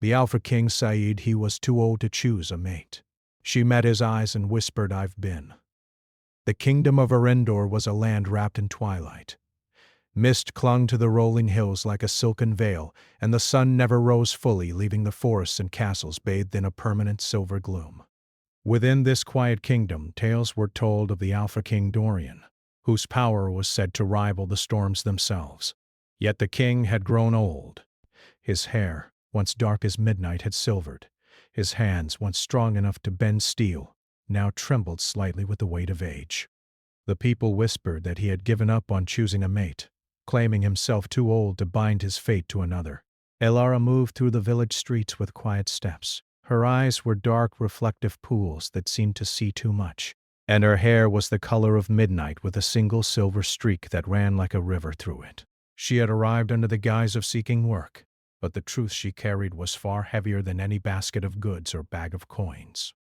The Alpha King said he was too old to choose a mate. She met his eyes and whispered, "I've been." The kingdom of Arendor was a land wrapped in twilight. Mist clung to the rolling hills like a silken veil, and the sun never rose fully, leaving the forests and castles bathed in a permanent silver gloom. Within this quiet kingdom, tales were told of the Alpha King Dorian, whose power was said to rival the storms themselves. Yet the king had grown old. His hair, once dark as midnight, had silvered. His hands, once strong enough to bend steel, now trembled slightly with the weight of age. The people whispered that he had given up on choosing a mate, claiming himself too old to bind his fate to another. Elara moved through the village streets with quiet steps. Her eyes were dark, reflective pools that seemed to see too much, and her hair was the color of midnight with a single silver streak that ran like a river through it. She had arrived under the guise of seeking work, but the truth she carried was far heavier than any basket of goods or bag of coins.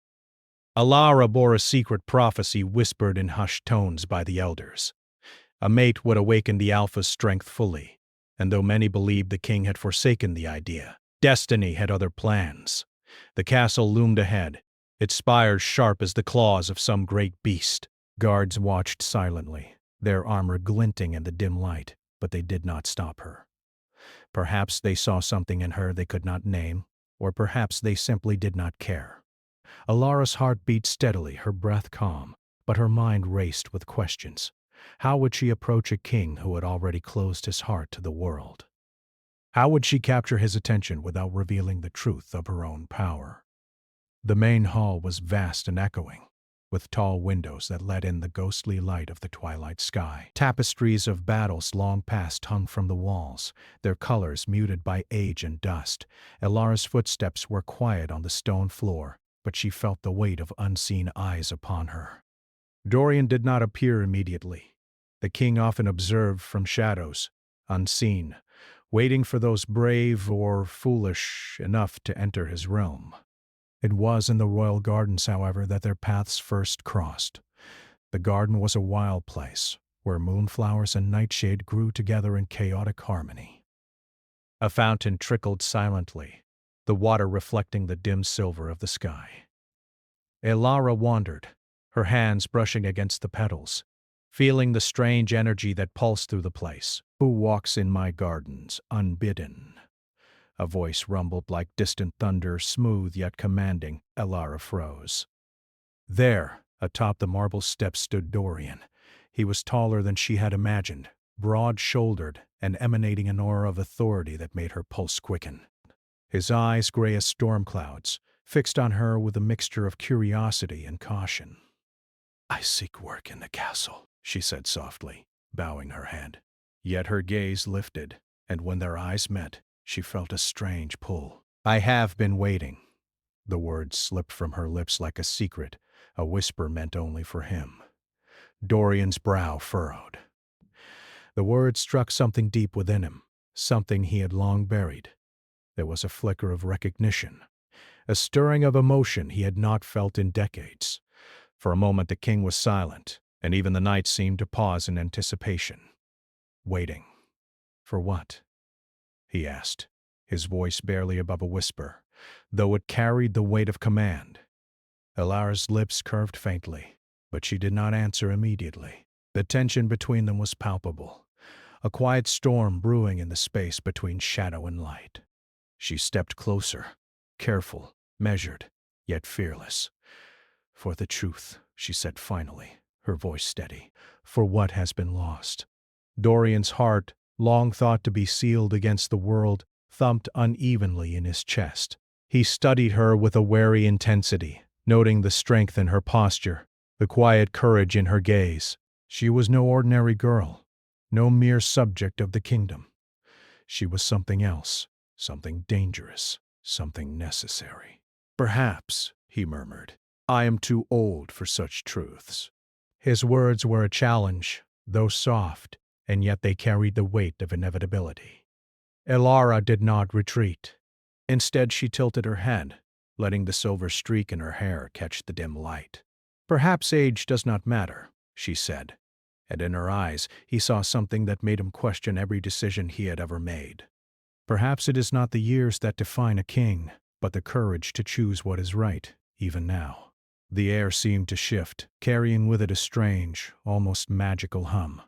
Elara bore a secret prophecy whispered in hushed tones by the elders. A mate would awaken the Alpha's strength fully, and though many believed the king had forsaken the idea, destiny had other plans. The castle loomed ahead, its spires sharp as the claws of some great beast. Guards watched silently, their armor glinting in the dim light, but they did not stop her. Perhaps they saw something in her they could not name, or perhaps they simply did not care. Elara's heart beat steadily, her breath calm, but her mind raced with questions. How would she approach a king who had already closed his heart to the world? How would she capture his attention without revealing the truth of her own power? The main hall was vast and echoing, with tall windows that let in the ghostly light of the twilight sky. Tapestries of battles long past hung from the walls, their colors muted by age and dust. Elara's footsteps were quiet on the stone floor, but she felt the weight of unseen eyes upon her. Dorian did not appear immediately. The king often observed from shadows, unseen, waiting for those brave or foolish enough to enter his realm. It was in the royal gardens, however, that their paths first crossed. The garden was a wild place, where moonflowers and nightshade grew together in chaotic harmony. A fountain trickled silently, the water reflecting the dim silver of the sky. Elara wandered, her hands brushing against the petals, feeling the strange energy that pulsed through the place. "Who walks in my gardens unbidden?" A voice rumbled like distant thunder, smooth yet commanding. Elara froze. There, atop the marble steps, stood Dorian. He was taller than she had imagined, broad-shouldered, and emanating an aura of authority that made her pulse quicken. His eyes, gray as storm clouds, fixed on her with a mixture of curiosity and caution. "I seek work in the castle," she said softly, bowing her head. Yet her gaze lifted, and when their eyes met, she felt a strange pull. "I have been waiting." The words slipped from her lips like a secret, a whisper meant only for him. Dorian's brow furrowed. The words struck something deep within him, something he had long buried. There was a flicker of recognition, a stirring of emotion he had not felt in decades. For a moment the king was silent, and even the night seemed to pause in anticipation. Waiting. For what? He asked, his voice barely above a whisper, though it carried the weight of command. Elara's lips curved faintly, but she did not answer immediately. The tension between them was palpable, a quiet storm brewing in the space between shadow and light. She stepped closer, careful, measured, yet fearless. "For the truth," she said finally, her voice steady, "for what has been lost." Dorian's heart, long thought to be sealed against the world, thumped unevenly in his chest. He studied her with a wary intensity, noting the strength in her posture, the quiet courage in her gaze. She was no ordinary girl, no mere subject of the kingdom. She was something else, something dangerous, something necessary. "Perhaps," he murmured, "I am too old for such truths." His words were a challenge, though soft, and yet they carried the weight of inevitability. Elara did not retreat. Instead, she tilted her head, letting the silver streak in her hair catch the dim light. "Perhaps age does not matter," she said, and in her eyes he saw something that made him question every decision he had ever made. Perhaps it is not the years that define a king, but the courage to choose what is right, even now. The air seemed to shift, carrying with it a strange, almost magical hum.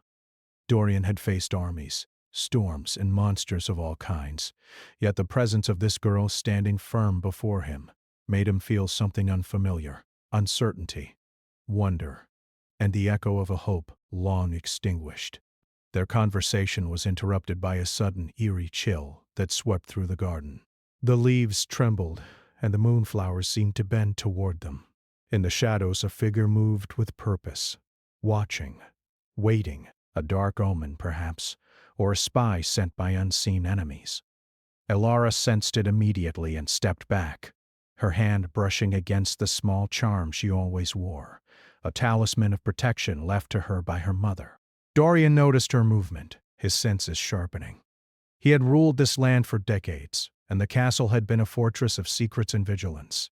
Dorian had faced armies, storms, and monsters of all kinds, yet the presence of this girl standing firm before him made him feel something unfamiliar: uncertainty, wonder, and the echo of a hope long extinguished. Their conversation was interrupted by a sudden eerie chill that swept through the garden. The leaves trembled, and the moonflowers seemed to bend toward them. In the shadows a figure moved with purpose, watching, waiting, a dark omen perhaps, or a spy sent by unseen enemies. Elara sensed it immediately and stepped back, her hand brushing against the small charm she always wore, a talisman of protection left to her by her mother. Dorian noticed her movement, his senses sharpening. He had ruled this land for decades, and the castle had been a fortress of secrets and vigilance.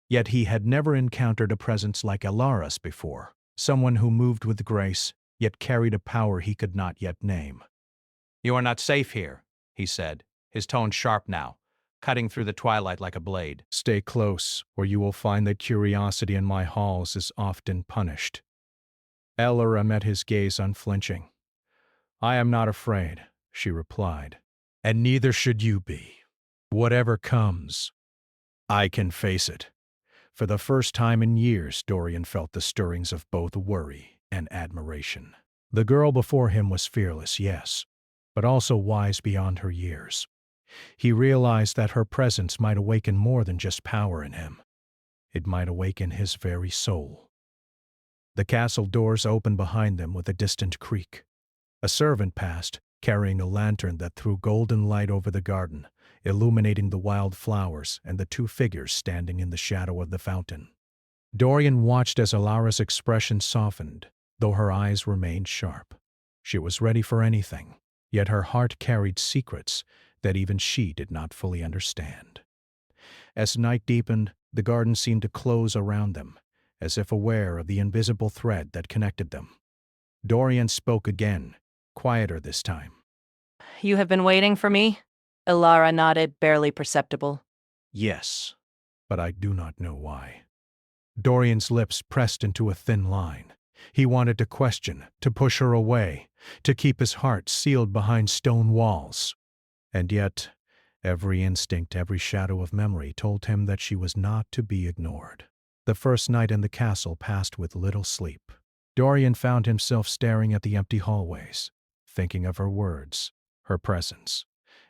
Yet he had never encountered a presence like Elara's before, someone who moved with grace, yet carried a power he could not yet name. "You are not safe here," he said, his tone sharp now, cutting through the twilight like a blade. "Stay close, or you will find that curiosity in my halls is often punished." Elara met his gaze unflinching. "I am not afraid," she replied, "and neither should you be. Whatever comes, I can face it." For the first time in years, Dorian felt the stirrings of both worry and admiration. The girl before him was fearless, yes, but also wise beyond her years. He realized that her presence might awaken more than just power in him. It might awaken his very soul. The castle doors opened behind them with a distant creak. A servant passed, carrying a lantern that threw golden light over the garden, illuminating the wild flowers and the two figures standing in the shadow of the fountain. Dorian watched as Elara's expression softened, though her eyes remained sharp. She was ready for anything, yet her heart carried secrets that even she did not fully understand. As night deepened, the garden seemed to close around them, as if aware of the invisible thread that connected them. Dorian spoke again, quieter this time. "You have been waiting for me?" Elara nodded, barely perceptible. "Yes, but I do not know why." Dorian's lips pressed into a thin line. He wanted to question, to push her away, to keep his heart sealed behind stone walls. And yet, every instinct, every shadow of memory told him that she was not to be ignored. The first night in the castle passed with little sleep. Dorian found himself staring at the empty hallways, thinking of her words, her presence,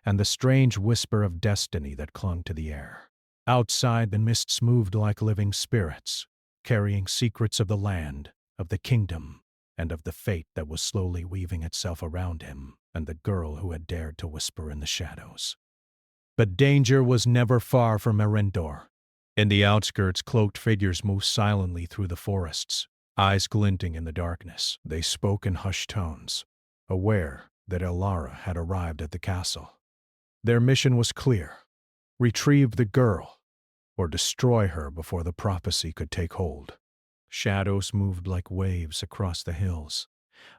and the strange whisper of destiny that clung to the air. Outside, the mists moved like living spirits, carrying secrets of the land, of the kingdom, and of the fate that was slowly weaving itself around him and the girl who had dared to whisper in the shadows. But danger was never far from Erendor. In the outskirts, cloaked figures moved silently through the forests, eyes glinting in the darkness. They spoke in hushed tones, aware that Elara had arrived at the castle. Their mission was clear: retrieve the girl, or destroy her before the prophecy could take hold. Shadows moved like waves across the hills,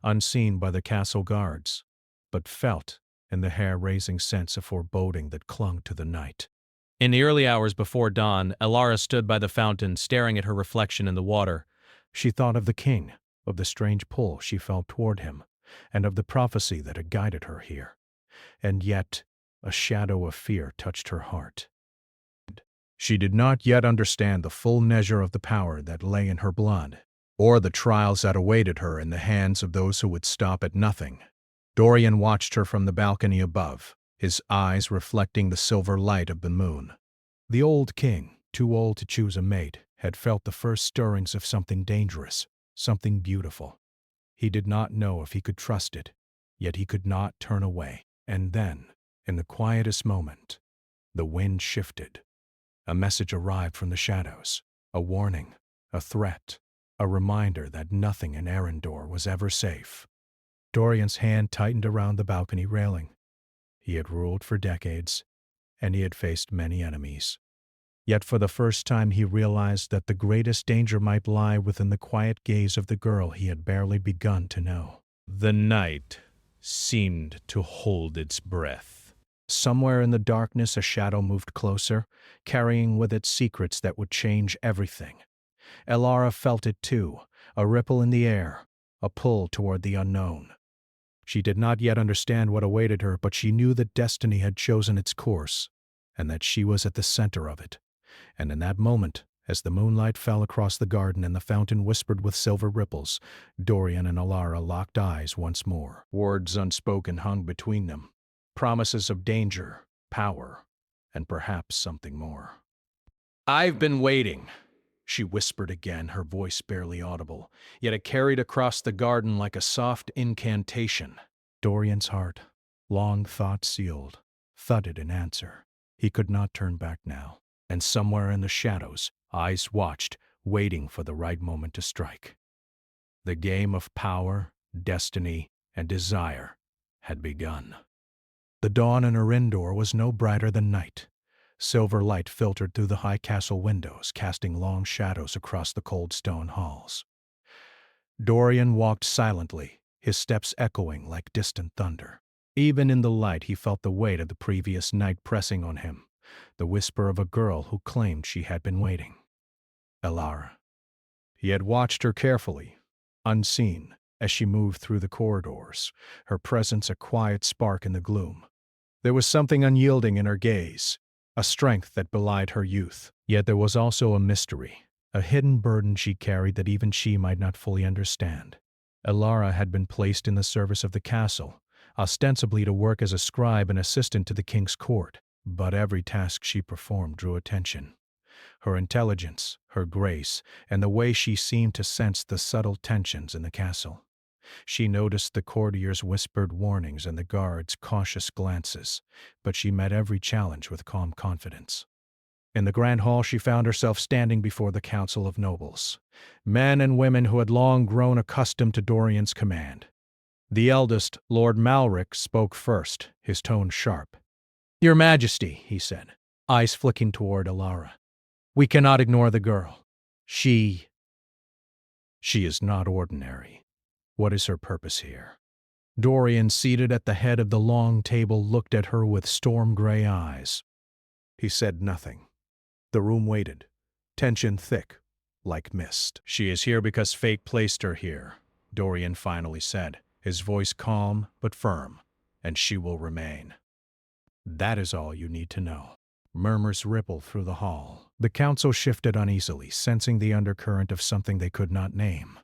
unseen by the castle guards, but felt in the hair-raising sense of foreboding that clung to the night. In the early hours before dawn, Elara stood by the fountain, staring at her reflection in the water. She thought of the king, of the strange pull she felt toward him, and of the prophecy that had guided her here. And yet, a shadow of fear touched her heart. She did not yet understand the full measure of the power that lay in her blood, or the trials that awaited her in the hands of those who would stop at nothing. Dorian watched her from the balcony above, his eyes reflecting the silver light of the moon. The old king, too old to choose a mate, had felt the first stirrings of something dangerous, something beautiful. He did not know if he could trust it, yet he could not turn away. And then, in the quietest moment, the wind shifted. A message arrived from the shadows, a warning, a threat, a reminder that nothing in Erendor was ever safe. Dorian's hand tightened around the balcony railing. He had ruled for decades, and he had faced many enemies. Yet for the first time he realized that the greatest danger might lie within the quiet gaze of the girl he had barely begun to know. The night seemed to hold its breath. Somewhere in the darkness, a shadow moved closer, carrying with it secrets that would change everything. Elara felt it too, a ripple in the air, a pull toward the unknown. She did not yet understand what awaited her, but she knew that destiny had chosen its course, and that she was at the center of it. And in that moment, as the moonlight fell across the garden and the fountain whispered with silver ripples, Dorian and Elara locked eyes once more. Words unspoken hung between them, promises of danger, power, and perhaps something more. "I've been waiting," she whispered again, her voice barely audible, yet it carried across the garden like a soft incantation. Dorian's heart, long thought sealed, thudded in answer. He could not turn back now, and somewhere in the shadows, eyes watched, waiting for the right moment to strike. The game of power, destiny, and desire had begun. The dawn in Arendor was no brighter than night. Silver light filtered through the high castle windows, casting long shadows across the cold stone halls. Dorian walked silently, his steps echoing like distant thunder. Even in the light, he felt the weight of the previous night pressing on him, the whisper of a girl who claimed she had been waiting. Elara. He had watched her carefully, unseen, as she moved through the corridors, her presence a quiet spark in the gloom. There was something unyielding in her gaze, a strength that belied her youth. Yet there was also a mystery, a hidden burden she carried that even she might not fully understand. Elara had been placed in the service of the castle, ostensibly to work as a scribe and assistant to the king's court, but every task she performed drew attention. Her intelligence, her grace, and the way she seemed to sense the subtle tensions in the castle. She noticed the courtiers' whispered warnings and the guards' cautious glances, but she met every challenge with calm confidence. In the grand hall, she found herself standing before the council of nobles, men and women who had long grown accustomed to Dorian's command. The eldest, Lord Malric, spoke first, his tone sharp. "Your Majesty," he said, eyes flicking toward Elara, "we cannot ignore the girl. She is not ordinary. What is her purpose here?" Dorian, seated at the head of the long table, looked at her with storm-gray eyes. He said nothing. The room waited, tension thick, like mist. "She is here because fate placed her here," Dorian finally said, his voice calm but firm, "and she will remain. That is all you need to know." Murmurs rippled through the hall. The council shifted uneasily, sensing the undercurrent of something they could not name.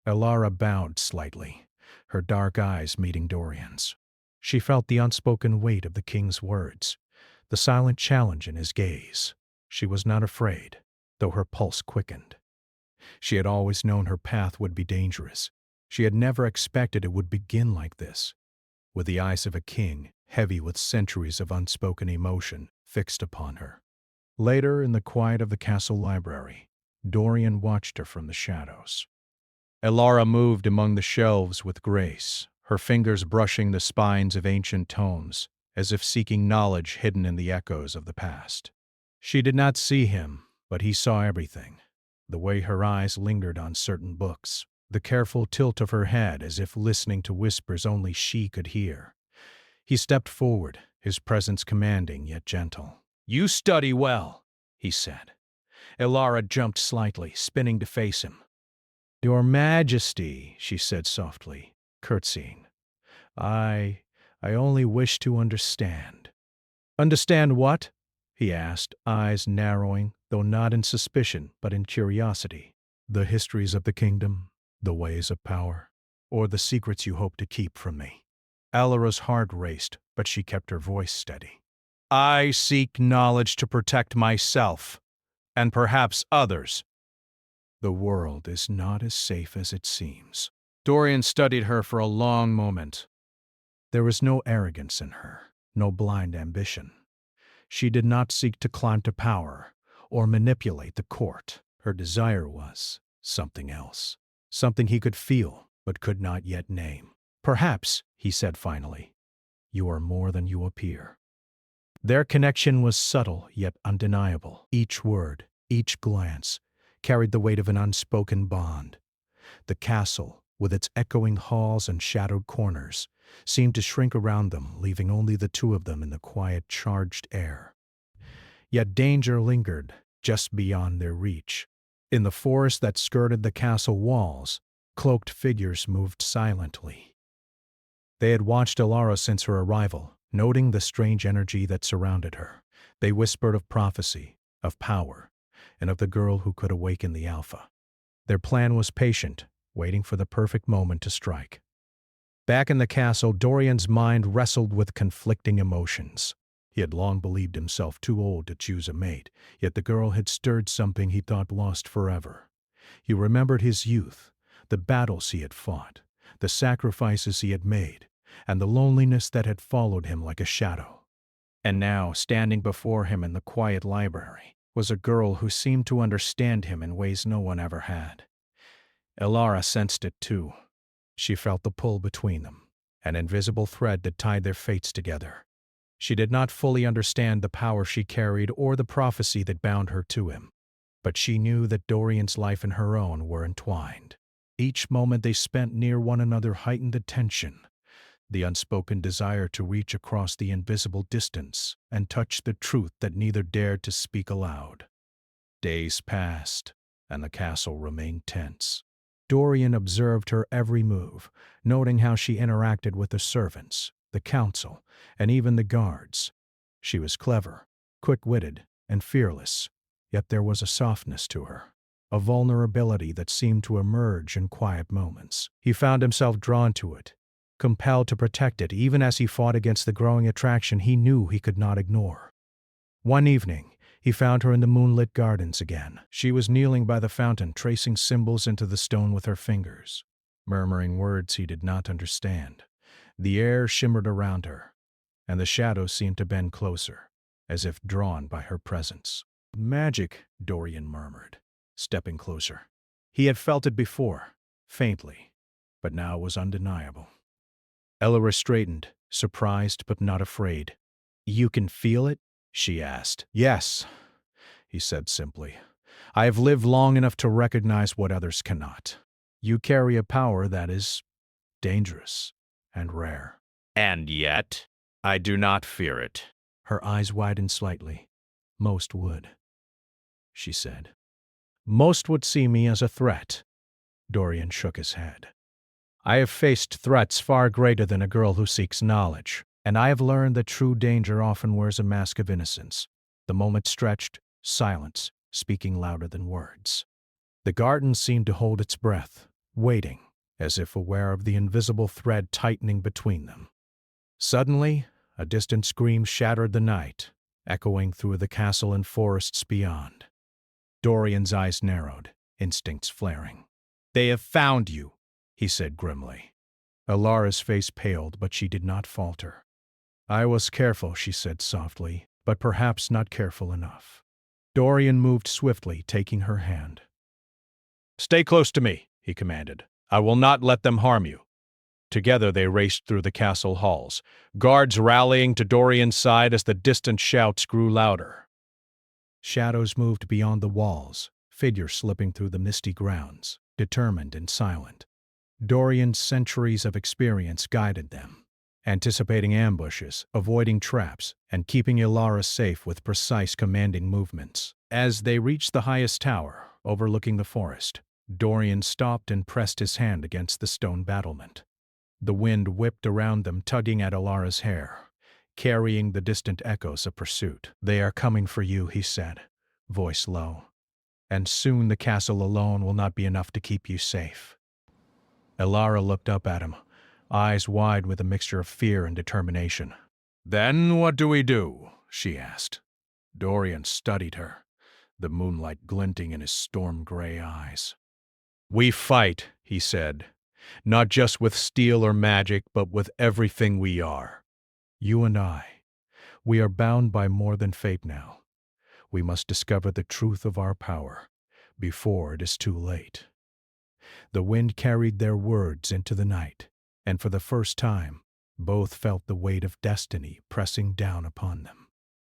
Elara bowed slightly, her dark eyes meeting Dorian's. She felt the unspoken weight of the king's words, the silent challenge in his gaze. She was not afraid, though her pulse quickened. She had always known her path would be dangerous. She had never expected it would begin like this, with the eyes of a king, heavy with centuries of unspoken emotion, fixed upon her. Later, in the quiet of the castle library, Dorian watched her from the shadows. Elara moved among the shelves with grace, her fingers brushing the spines of ancient tomes, as if seeking knowledge hidden in the echoes of the past. She did not see him, but he saw everything. The way her eyes lingered on certain books, the careful tilt of her head as if listening to whispers only she could hear. He stepped forward, his presence commanding yet gentle. "You study well," he said. Elara jumped slightly, spinning to face him. "Your Majesty," she said softly, curtsying. I only wish to understand." "Understand what?" he asked, eyes narrowing, though not in suspicion, but in curiosity. "The histories of the kingdom, the ways of power, or the secrets you hope to keep from me." Elara's heart raced, but she kept her voice steady. "I seek knowledge to protect myself, and perhaps others." "The world is not as safe as it seems." Dorian studied her for a long moment. There was no arrogance in her, no blind ambition. She did not seek to climb to power or manipulate the court. Her desire was something else, something he could feel but could not yet name. "Perhaps," he said finally, "you are more than you appear." Their connection was subtle yet undeniable. Each word, each glance, carried the weight of an unspoken bond. The castle, with its echoing halls and shadowed corners, seemed to shrink around them, leaving only the two of them in the quiet, charged air. Yet danger lingered just beyond their reach. In the forest that skirted the castle walls, cloaked figures moved silently. They had watched Alara since her arrival, noting the strange energy that surrounded her. They whispered of prophecy, of power, and of the girl who could awaken the Alpha. Their plan was patient, waiting for the perfect moment to strike. Back in the castle, Dorian's mind wrestled with conflicting emotions. He had long believed himself too old to choose a mate, yet the girl had stirred something he thought lost forever. He remembered his youth, the battles he had fought, the sacrifices he had made, and the loneliness that had followed him like a shadow. And now, standing before him in the quiet library, was a girl who seemed to understand him in ways no one ever had. Alara sensed it too. She felt the pull between them, an invisible thread that tied their fates together. She did not fully understand the power she carried or the prophecy that bound her to him, but she knew that Dorian's life and her own were entwined. Each moment they spent near one another heightened the tension, the unspoken desire to reach across the invisible distance and touch the truth that neither dared to speak aloud. Days passed, and the castle remained tense. Dorian observed her every move, noting how she interacted with the servants, the council, and even the guards. She was clever, quick-witted, and fearless, yet there was a softness to her, a vulnerability that seemed to emerge in quiet moments. He found himself drawn to it, compelled to protect it even as he fought against the growing attraction he knew he could not ignore. One evening, he found her in the moonlit gardens again. She was kneeling by the fountain, tracing symbols into the stone with her fingers, murmuring words he did not understand. The air shimmered around her, and the shadows seemed to bend closer, as if drawn by her presence. "Magic," Dorian murmured, stepping closer. He had felt it before, faintly, but now it was undeniable. Elora straightened, surprised but not afraid. "You can feel it?" she asked. "Yes," he said simply. "I have lived long enough to recognize what others cannot. You carry a power that is dangerous and rare." And yet, I do not fear it. Her eyes widened slightly. "Most would," she said. "Most would see me as a threat." Dorian shook his head. "I have faced threats far greater than a girl who seeks knowledge, and I have learned that true danger often wears a mask of innocence. The moment stretched, silence, speaking louder than words. The garden seemed to hold its breath, waiting, as if aware of the invisible thread tightening between them. Suddenly, a distant scream shattered the night, echoing through the castle and forests beyond. Dorian's eyes narrowed, instincts flaring. "They have found you," he said grimly. Alara's face paled, but she did not falter. "I was careful," she said softly, "but perhaps not careful enough." Dorian moved swiftly, taking her hand. "Stay close to me," he commanded. "I will not let them harm you." Together they raced through the castle halls, guards rallying to Dorian's side as the distant shouts grew louder. Shadows moved beyond the walls, figures slipping through the misty grounds, determined and silent. Dorian's centuries of experience guided them, anticipating ambushes, avoiding traps, and keeping Alara safe with precise commanding movements. As they reached the highest tower, overlooking the forest, Dorian stopped and pressed his hand against the stone battlement. The wind whipped around them, tugging at Alara's hair, carrying the distant echoes of pursuit. "They are coming for you," he said, voice low. "And soon the castle alone will not be enough to keep you safe." Alara looked up at him, eyes wide with a mixture of fear and determination. "Then what do we do?" she asked. Dorian studied her, the moonlight glinting in his storm-gray eyes. "We fight," he said, "not just with steel or magic, but with everything we are. You and I, we are bound by more than fate now. We must discover the truth of our power before it is too late." The wind carried their words into the night, and for the first time, both felt the weight of destiny pressing down upon them.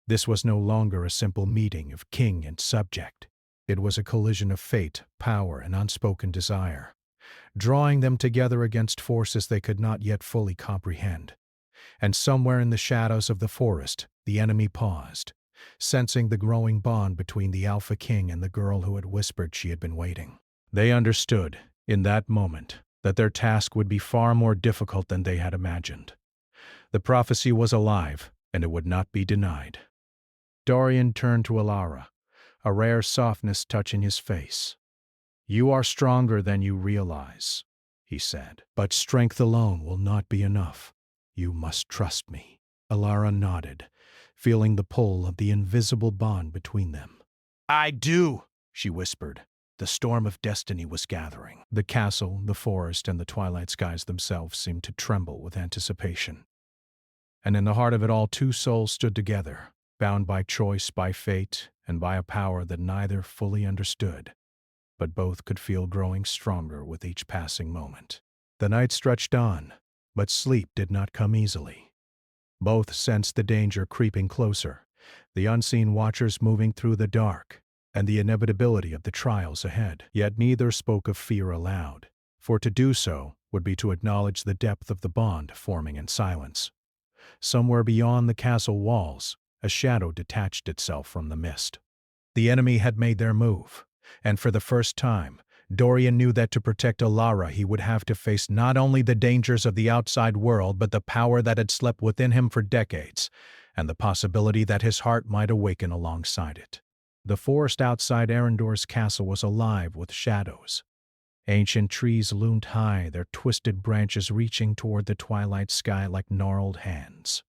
This was no longer a simple meeting of king and subject. It was a collision of fate, power, and unspoken desire. drawing them together against forces they could not yet fully comprehend. And somewhere in the shadows of the forest, the enemy paused, sensing the growing bond between the Alpha King and the girl who had whispered she had been waiting. They understood, in that moment, that their task would be far more difficult than they had imagined. The prophecy was alive, and it would not be denied. Dorian turned to Alara, a rare softness touching his face. "You are stronger than you realize," he said, "but strength alone will not be enough. You must trust me." Alara nodded, feeling the pull of the invisible bond between them. "I do," she whispered. The storm of destiny was gathering. The castle, the forest, and the twilight skies themselves seemed to tremble with anticipation. And in the heart of it all, two souls stood together, bound by choice, by fate, and by a power that neither fully understood, but both could feel growing stronger with each passing moment. The night stretched on, but sleep did not come easily. Both sensed the danger creeping closer, the unseen watchers moving through the dark, and the inevitability of the trials ahead. Yet neither spoke of fear aloud, for to do so would be to acknowledge the depth of the bond forming in silence. Somewhere beyond the castle walls, a shadow detached itself from the mist. The enemy had made their move, and for the first time, Dorian knew that to protect Alara he would have to face not only the dangers of the outside world but the power that had slept within him for decades, and the possibility that his heart might awaken alongside it. The forest outside Arendor's castle was alive with shadows. Ancient trees loomed high, their twisted branches reaching toward the twilight sky like gnarled hands.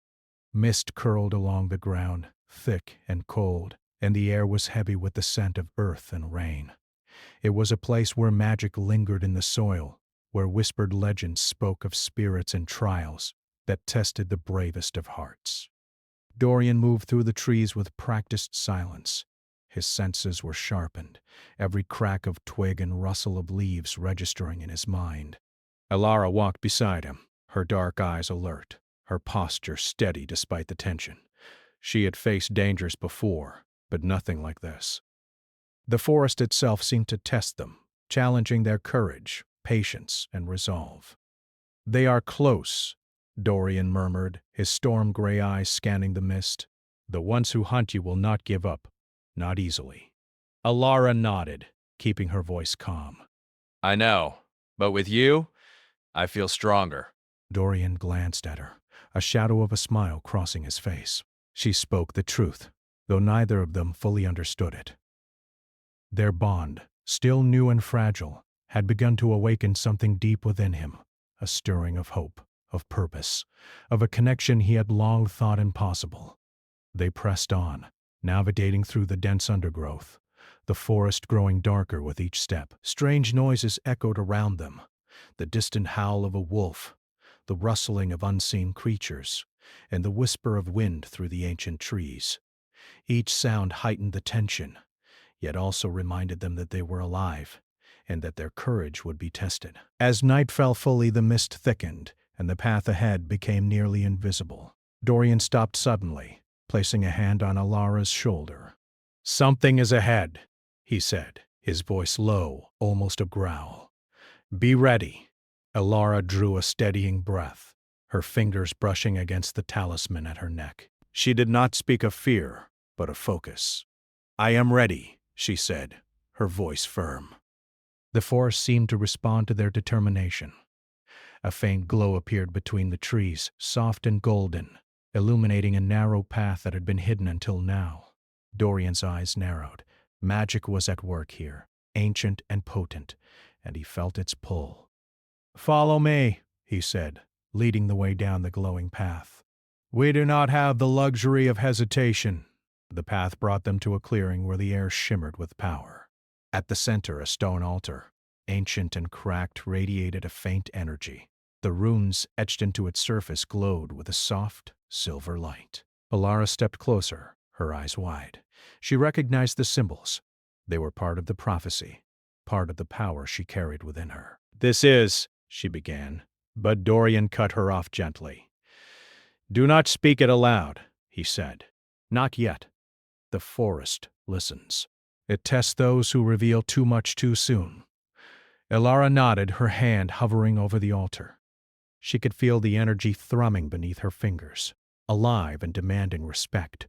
Mist curled along the ground, thick and cold, and the air was heavy with the scent of earth and rain. It was a place where magic lingered in the soil, where whispered legends spoke of spirits and trials that tested the bravest of hearts. Dorian moved through the trees with practiced silence. His senses were sharpened, every crack of twig and rustle of leaves registering in his mind. Alara walked beside him, her dark eyes alert, her posture steady despite the tension. She had faced dangers before, but nothing like this. The forest itself seemed to test them, challenging their courage, patience, and resolve. "They are close," Dorian murmured, his storm-gray eyes scanning the mist. "The ones who hunt you will not give up, not easily." Alara nodded, keeping her voice calm. I know, but with you, I feel stronger. Dorian glanced at her, a shadow of a smile crossing his face. She spoke the truth, though neither of them fully understood it. Their bond, still new and fragile, had begun to awaken something deep within him, a stirring of hope, of purpose, of a connection he had long thought impossible. They pressed on, navigating through the dense undergrowth, the forest growing darker with each step. Strange noises echoed around them, the distant howl of a wolf, the rustling of unseen creatures, and the whisper of wind through the ancient trees. Each sound heightened the tension, yet also reminded them that they were alive, and that their courage would be tested. As night fell fully, the mist thickened, and the path ahead became nearly invisible. Dorian stopped suddenly, placing a hand on Alara's shoulder. "Something is ahead," he said, his voice low, almost a growl. "Be ready." Alara drew a steadying breath, her fingers brushing against the talisman at her neck. She did not speak of fear, but of focus. "I am ready," she said, her voice firm. The forest seemed to respond to their determination. A faint glow appeared between the trees, soft and golden, illuminating a narrow path that had been hidden until now. Dorian's eyes narrowed. Magic was at work here, ancient and potent, and he felt its pull. "Follow me," he said, leading the way down the glowing path. "We do not have the luxury of hesitation." The path brought them to a clearing where the air shimmered with power. At the center, a stone altar, ancient and cracked, radiated a faint energy. The runes etched into its surface glowed with a soft, silver light. Alara stepped closer, her eyes wide. She recognized the symbols. They were part of the prophecy, part of the power she carried within her. "This is," she began, but Dorian cut her off gently. "Do not speak it aloud," he said. "Not yet. The forest listens. It tests those who reveal too much too soon. Elara nodded, her hand hovering over the altar. She could feel the energy thrumming beneath her fingers, alive and demanding respect.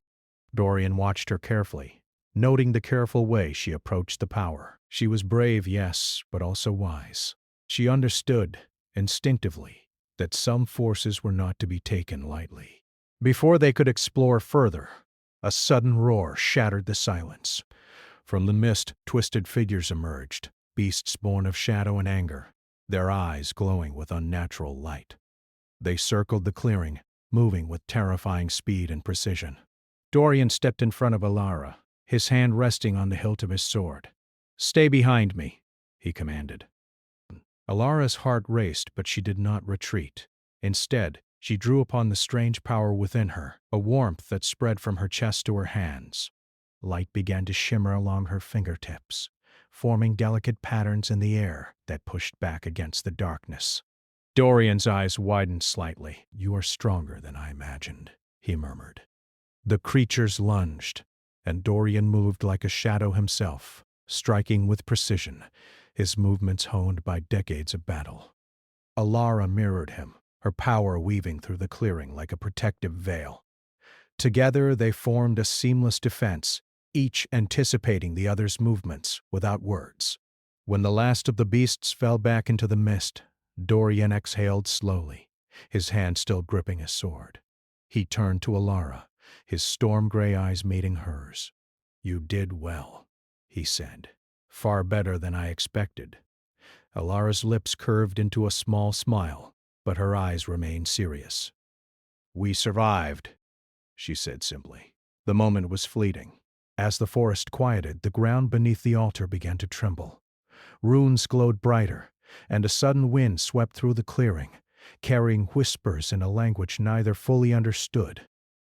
Dorian watched her carefully, noting the careful way she approached the power. She was brave, yes, but also wise. She understood, instinctively, that some forces were not to be taken lightly. Before they could explore further, a sudden roar shattered the silence. From the mist, twisted figures emerged, beasts born of shadow and anger, their eyes glowing with unnatural light. They circled the clearing, moving with terrifying speed and precision. Dorian stepped in front of Elara, his hand resting on the hilt of his sword. "Stay behind me," he commanded. Alara's heart raced, but she did not retreat. Instead, she drew upon the strange power within her, a warmth that spread from her chest to her hands. Light began to shimmer along her fingertips, forming delicate patterns in the air that pushed back against the darkness. Dorian's eyes widened slightly. "You are stronger than I imagined," he murmured. The creatures lunged, and Dorian moved like a shadow himself, striking with precision, his movements honed by decades of battle. Elara mirrored him, her power weaving through the clearing like a protective veil. Together they formed a seamless defense, each anticipating the other's movements without words. When the last of the beasts fell back into the mist, Dorian exhaled slowly, his hand still gripping his sword. He turned to Elara, his storm-gray eyes meeting hers. "You did well," he said. "Far better than I expected." Elara's lips curved into a small smile, but her eyes remained serious. "We survived," she said simply. The moment was fleeting. As the forest quieted, the ground beneath the altar began to tremble. Runes glowed brighter, and a sudden wind swept through the clearing, carrying whispers in a language neither fully understood.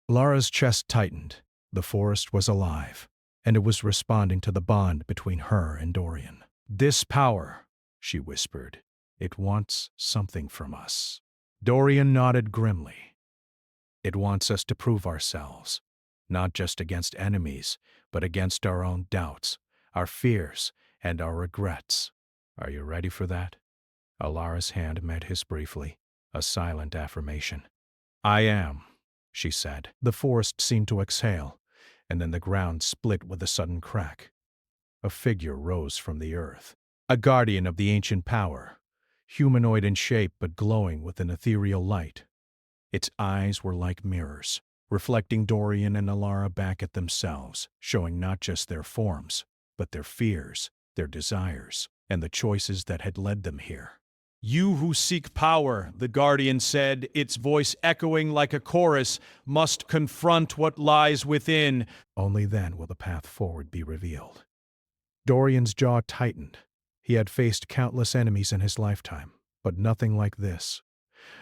Lara's chest tightened. The forest was alive, and it was responding to the bond between her and Dorian. "This power," she whispered, "it wants something from us." Dorian nodded grimly. "It wants us to prove ourselves, not just against enemies, but against our own doubts, our fears, and our regrets. Are you ready for that?" Alara's hand met his briefly, a silent affirmation. "I am," she said. The forest seemed to exhale, and then the ground split with a sudden crack. A figure rose from the earth, a guardian of the ancient power, humanoid in shape but glowing with an ethereal light. Its eyes were like mirrors, reflecting Dorian and Elara back at themselves, showing not just their forms, but their fears, their desires, and the choices that had led them here. "You who seek power," the guardian said, its voice echoing like a chorus, "must confront what lies within. Only then will the path forward be revealed." Dorian's jaw tightened. He had faced countless enemies in his lifetime, but nothing like this.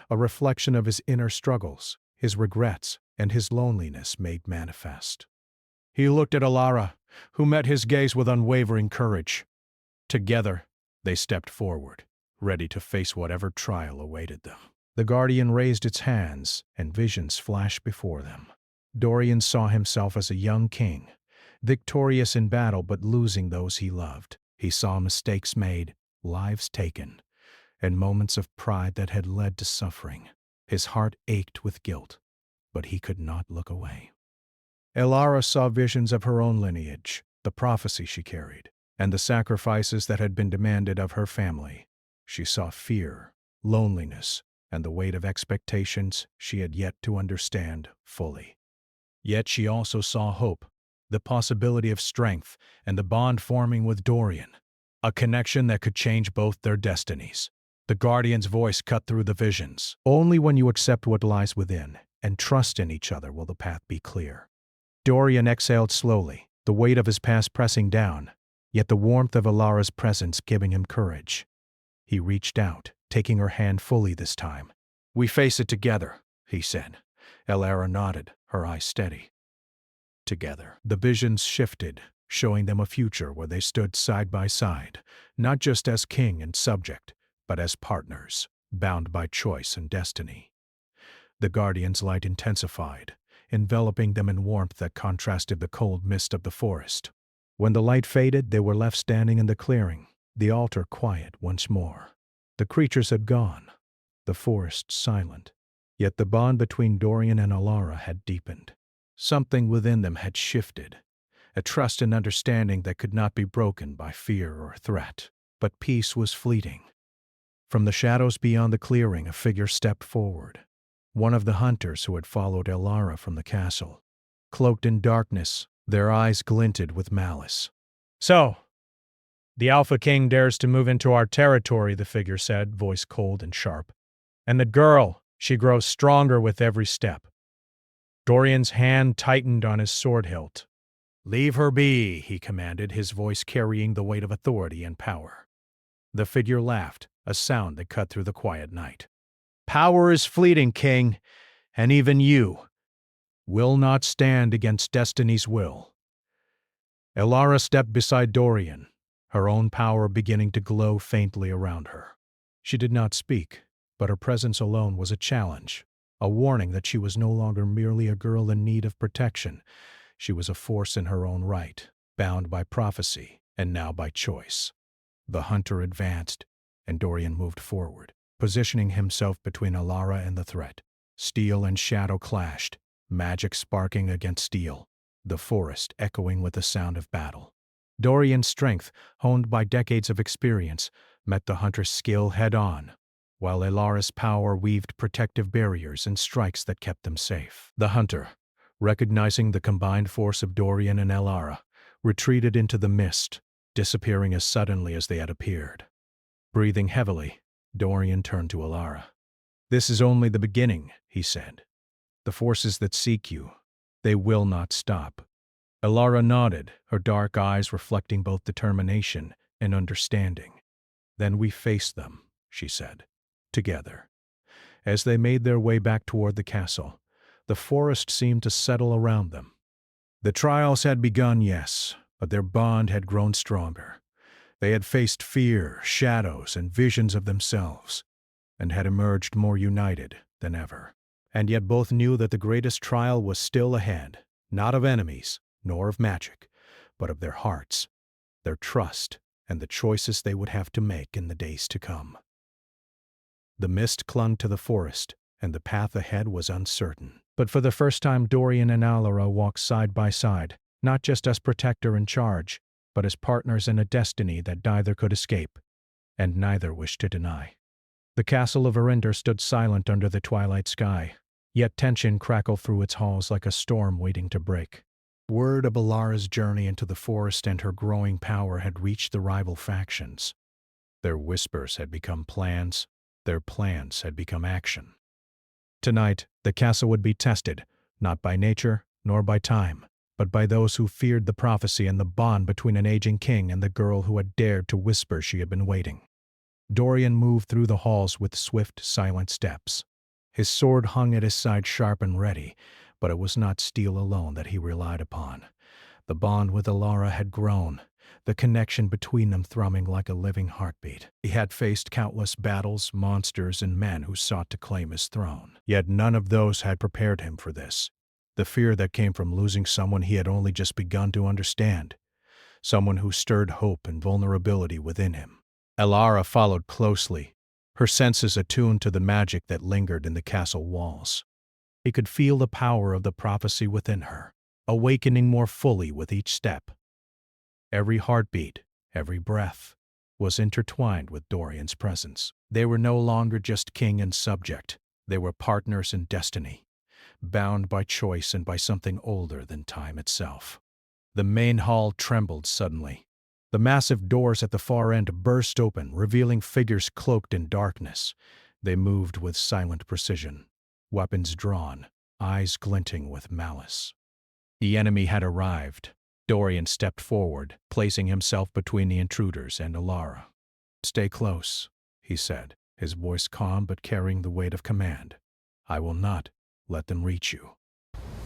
A reflection of his inner struggles, his regrets, and his loneliness made manifest. He looked at Elara, who met his gaze with unwavering courage. Together, they stepped forward, ready to face whatever trial awaited them. The guardian raised its hands, and visions flashed before them. Dorian saw himself as a young king, victorious in battle but losing those he loved. He saw mistakes made, lives taken, and moments of pride that had led to suffering. His heart ached with guilt, but he could not look away. Elara saw visions of her own lineage, the prophecy she carried, and the sacrifices that had been demanded of her family. She saw fear, loneliness, and the weight of expectations she had yet to understand fully. Yet she also saw hope, the possibility of strength, and the bond forming with Dorian, a connection that could change both their destinies. The guardian's voice cut through the visions. "Only when you accept what lies within and trust in each other will the path be clear." Dorian exhaled slowly, the weight of his past pressing down, yet the warmth of Elara's presence giving him courage. He reached out, taking her hand fully this time. "We face it together," he said. Elara nodded, her eyes steady. Together, the visions shifted, showing them a future where they stood side by side, not just as king and subject, but as partners, bound by choice and destiny. The guardian's light intensified, enveloping them in warmth that contrasted the cold mist of the forest. When the light faded, they were left standing in the clearing, The altar quiet once more. The creatures had gone, the forest silent. Yet the bond between Dorian and Alara had deepened. Something within them had shifted, a trust and understanding that could not be broken by fear or threat. But peace was fleeting. From the shadows beyond the clearing, a figure stepped forward, one of the hunters who had followed Alara from the castle. Cloaked in darkness, their eyes glinted with malice. "So, the Alpha King dares to move into our territory," the figure said, voice cold and sharp. "And the girl, she grows stronger with every step." Dorian's hand tightened on his sword hilt. "Leave her be," he commanded, his voice carrying the weight of authority and power. The figure laughed, a sound that cut through the quiet night. "Power is fleeting, King, and even you will not stand against destiny's will." Alara stepped beside Dorian, her own power beginning to glow faintly around her. She did not speak, but her presence alone was a challenge, a warning that she was no longer merely a girl in need of protection. She was a force in her own right, bound by prophecy, and now by choice. The hunter advanced, and Dorian moved forward, positioning himself between Alara and the threat. Steel and shadow clashed, magic sparking against steel, the forest echoing with the sound of battle. Dorian's strength, honed by decades of experience, met the hunter's skill head-on, while Alara's power weaved protective barriers and strikes that kept them safe. The hunter, recognizing the combined force of Dorian and Alara, retreated into the mist, disappearing as suddenly as they had appeared. Breathing heavily, Dorian turned to Alara. "This is only the beginning," he said. "The forces that seek you, they will not stop." Alara nodded, her dark eyes reflecting both determination and understanding. "Then we face them," she said, "together." As they made their way back toward the castle, the forest seemed to settle around them. The trials had begun, yes, but their bond had grown stronger. They had faced fear, shadows, and visions of themselves, and had emerged more united than ever. And yet both knew that the greatest trial was still ahead, not of enemies, nor of magic, but of their hearts, their trust, and the choices they would have to make in the days to come. The mist clung to the forest, and the path ahead was uncertain. But for the first time, Dorian and Alara walked side by side, not just as protector in charge, but as partners in a destiny that neither could escape, and neither wished to deny. The castle of Verinder stood silent under the twilight sky, yet tension crackled through its halls like a storm waiting to break. Word of Alara's journey into the forest and her growing power had reached the rival factions. Their whispers had become plans, their plans had become action. Tonight, the castle would be tested, not by nature, nor by time, but by those who feared the prophecy and the bond between an aging king and the girl who had dared to whisper she had been waiting. Dorian moved through the halls with swift, silent steps. His sword hung at his side sharp and ready, but it was not steel alone that he relied upon. The bond with Alara had grown, the connection between them thrumming like a living heartbeat. He had faced countless battles, monsters, and men who sought to claim his throne. Yet none of those had prepared him for this. The fear that came from losing someone he had only just begun to understand, someone who stirred hope and vulnerability within him. Alara followed closely, her senses attuned to the magic that lingered in the castle walls. He could feel the power of the prophecy within her, awakening more fully with each step. Every heartbeat, every breath, was intertwined with Dorian's presence. They were no longer just king and subject, they were partners in destiny, bound by choice and by something older than time itself. The main hall trembled suddenly. The massive doors at the far end burst open, revealing figures cloaked in darkness. They moved with silent precision, weapons drawn, eyes glinting with malice. The enemy had arrived. Dorian stepped forward, placing himself between the intruders and Alara. "Stay close," he said, his voice calm but carrying the weight of command. "I will not let them reach you."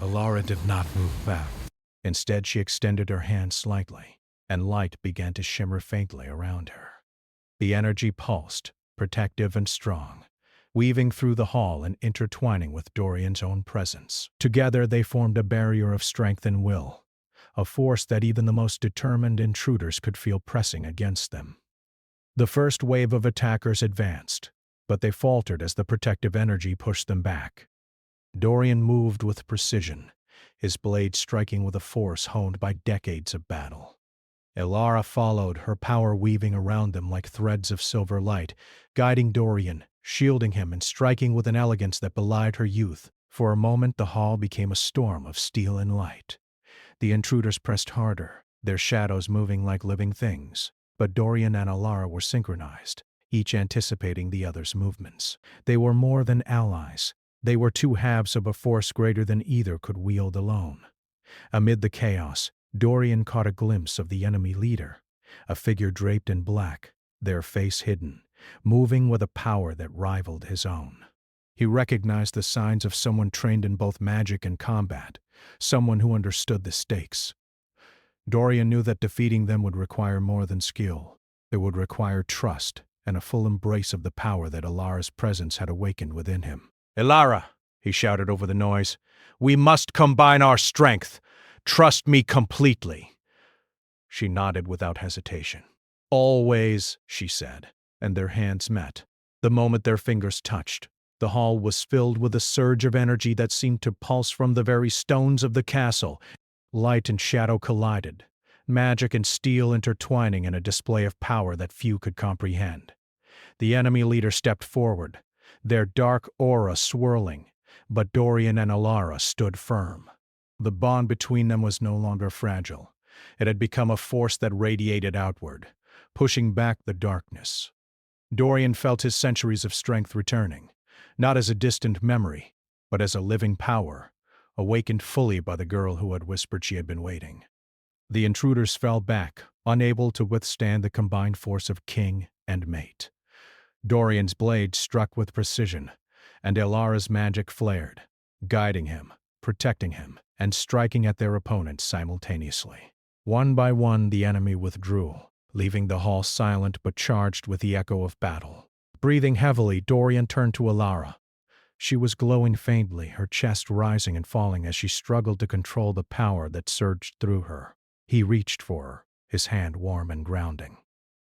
Alara did not move back. Instead, she extended her hand slightly, and light began to shimmer faintly around her. The energy pulsed, protective and strong, weaving through the hall and intertwining with Dorian's own presence. Together they formed a barrier of strength and will, a force that even the most determined intruders could feel pressing against them. The first wave of attackers advanced, but they faltered as the protective energy pushed them back. Dorian moved with precision, his blade striking with a force honed by decades of battle. Elara followed, her power weaving around them like threads of silver light, guiding Dorian, shielding him and striking with an elegance that belied her youth. For a moment the hall became a storm of steel and light. The intruders pressed harder, their shadows moving like living things, but Dorian and Elara were synchronized, each anticipating the other's movements. They were more than allies. They were two halves of a force greater than either could wield alone. Amid the chaos, Dorian caught a glimpse of the enemy leader, a figure draped in black, their face hidden, moving with a power that rivaled his own. He recognized the signs of someone trained in both magic and combat, someone who understood the stakes. Dorian knew that defeating them would require more than skill. It would require trust and a full embrace of the power that Elara's presence had awakened within him. "Elara," he shouted over the noise, "we must combine our strength. Trust me completely." She nodded without hesitation. "Always," she said, and their hands met. The moment their fingers touched, the hall was filled with a surge of energy that seemed to pulse from the very stones of the castle. Light and shadow collided, magic and steel intertwining in a display of power that few could comprehend. The enemy leader stepped forward, their dark aura swirling, but Dorian and Elara stood firm. The bond between them was no longer fragile. It had become a force that radiated outward, pushing back the darkness. Dorian felt his centuries of strength returning, not as a distant memory, but as a living power, awakened fully by the girl who had whispered she had been waiting. The intruders fell back, unable to withstand the combined force of king and mate. Dorian's blade struck with precision, and Elara's magic flared, guiding him, protecting him, and striking at their opponents simultaneously. One by one the enemy withdrew, leaving the hall silent but charged with the echo of battle. Breathing heavily, Dorian turned to Elara. She was glowing faintly, her chest rising and falling as she struggled to control the power that surged through her. He reached for her, his hand warm and grounding.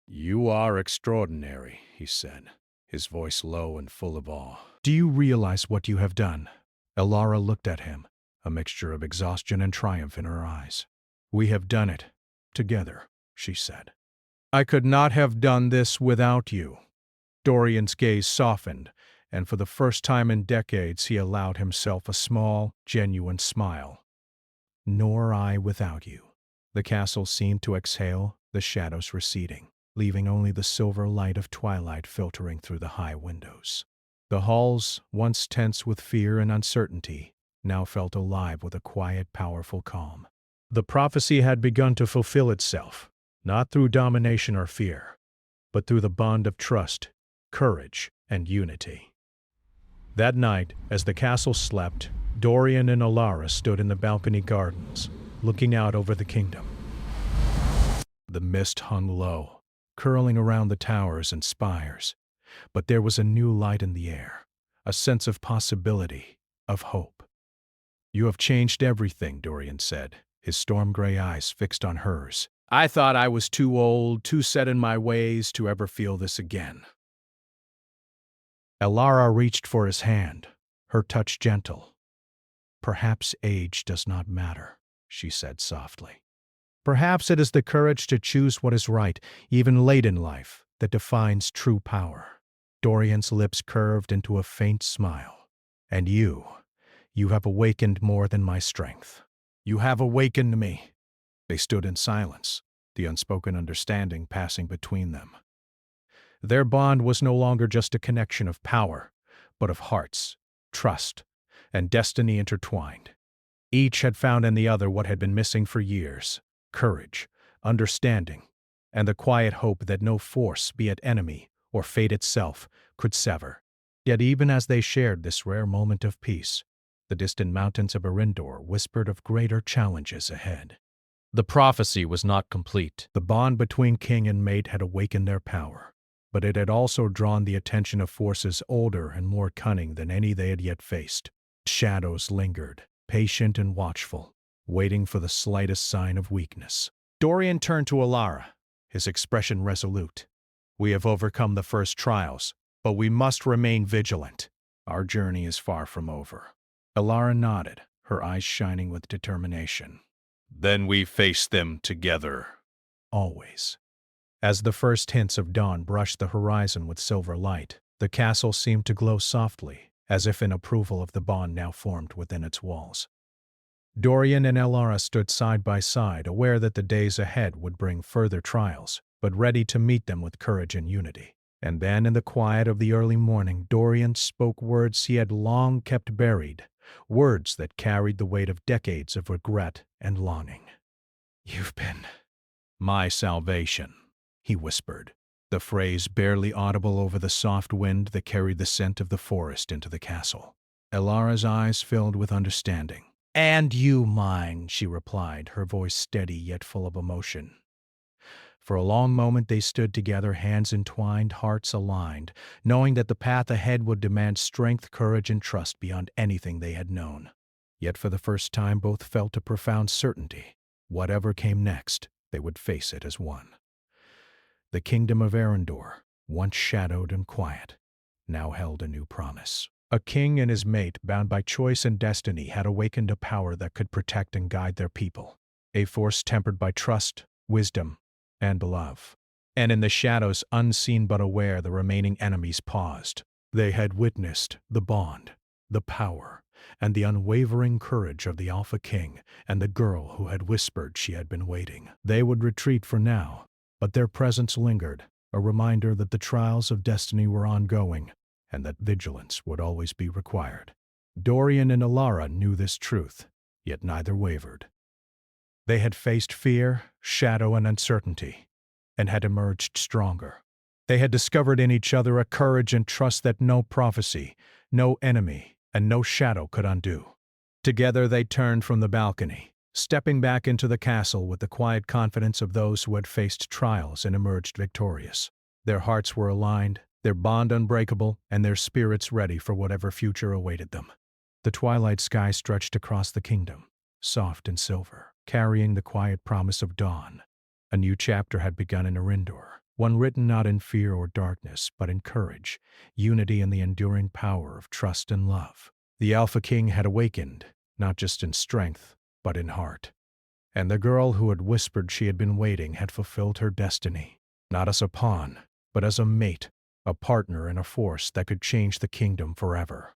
"You are extraordinary," he said, his voice low and full of awe. "Do you realize what you have done?" Elara looked at him, a mixture of exhaustion and triumph in her eyes. "We have done it, together," she said. "I could not have done this without you." Dorian's gaze softened, and for the first time in decades he allowed himself a small, genuine smile. "Nor I without you." The castle seemed to exhale, the shadows receding, leaving only the silver light of twilight filtering through the high windows. The halls, once tense with fear and uncertainty, now felt alive with a quiet, powerful calm. The prophecy had begun to fulfill itself, not through domination or fear, but through the bond of trust, courage, and unity. That night, as the castle slept, Dorian and Elara stood in the balcony gardens, looking out over the kingdom. The mist hung low, curling around the towers and spires, but there was a new light in the air, a sense of possibility, of hope. "You have changed everything," Dorian said, his storm-gray eyes fixed on hers. "I thought I was too old, too set in my ways to ever feel this again." Elara reached for his hand, her touch gentle. "Perhaps age does not matter," she said softly. "Perhaps it is the courage to choose what is right, even late in life, that defines true power." Dorian's lips curved into a faint smile. "And you have awakened more than my strength. You have awakened me." They stood in silence, the unspoken understanding passing between them. Their bond was no longer just a connection of power, but of hearts, trust, and destiny intertwined. Each had found in the other what had been missing for years: courage, understanding, and the quiet hope that no force, be it enemy or fate itself, could sever. Yet even as they shared this rare moment of peace, the distant mountains of Arendor whispered of greater challenges ahead. The prophecy was not complete. The bond between king and mate had awakened their power, but it had also drawn the attention of forces older and more cunning than any they had yet faced. Shadows lingered, patient and watchful, waiting for the slightest sign of weakness. Dorian turned to Elara, his expression resolute. We have overcome the first trials, but we must remain vigilant. Our journey is far from over." Elara nodded, her eyes shining with determination. "Then we face them together." Always. As the first hints of dawn brushed the horizon with silver light, the castle seemed to glow softly, as if in approval of the bond now formed within its walls. Dorian and Elara stood side by side, aware that the days ahead would bring further trials, but ready to meet them with courage and unity. And then, in the quiet of the early morning, Dorian spoke words he had long kept buried, words that carried the weight of decades of regret and longing. "You've been my salvation," he whispered, the phrase barely audible over the soft wind that carried the scent of the forest into the castle. Elara's eyes filled with understanding. "And you mine," she replied, her voice steady yet full of emotion. For a long moment they stood together, hands entwined, hearts aligned, knowing that the path ahead would demand strength, courage, and trust beyond anything they had known. Yet for the first time both felt a profound certainty. Whatever came next, they would face it as one. The kingdom of Arendor, once shadowed and quiet, now held a new promise. A king and his mate, bound by choice and destiny, had awakened a power that could protect and guide their people, a force tempered by trust, wisdom, and love. And in the shadows, unseen but aware, the remaining enemies paused. They had witnessed the bond, the power, and the unwavering courage of the Alpha King and the girl who had whispered she had been waiting. They would retreat for now, but their presence lingered, a reminder that the trials of destiny were ongoing and that vigilance would always be required. Dorian and Elara knew this truth, yet neither wavered. They had faced fear, shadow, and uncertainty, and had emerged stronger. They had discovered in each other a courage and trust that no prophecy, no enemy, and no shadow could undo. Together they turned from the balcony, stepping back into the castle with the quiet confidence of those who had faced trials and emerged victorious. Their hearts were aligned, their bond unbreakable, and their spirits ready for whatever future awaited them. The twilight sky stretched across the kingdom, soft and silver, carrying the quiet promise of dawn. A new chapter had begun in Arendor, one written not in fear or darkness, but in courage, unity, and the enduring power of trust and love. The Alpha King had awakened, not just in strength, but in heart. And the girl who had whispered she had been waiting had fulfilled her destiny, not as a pawn, but as a mate, a partner in a force that could change the kingdom forever.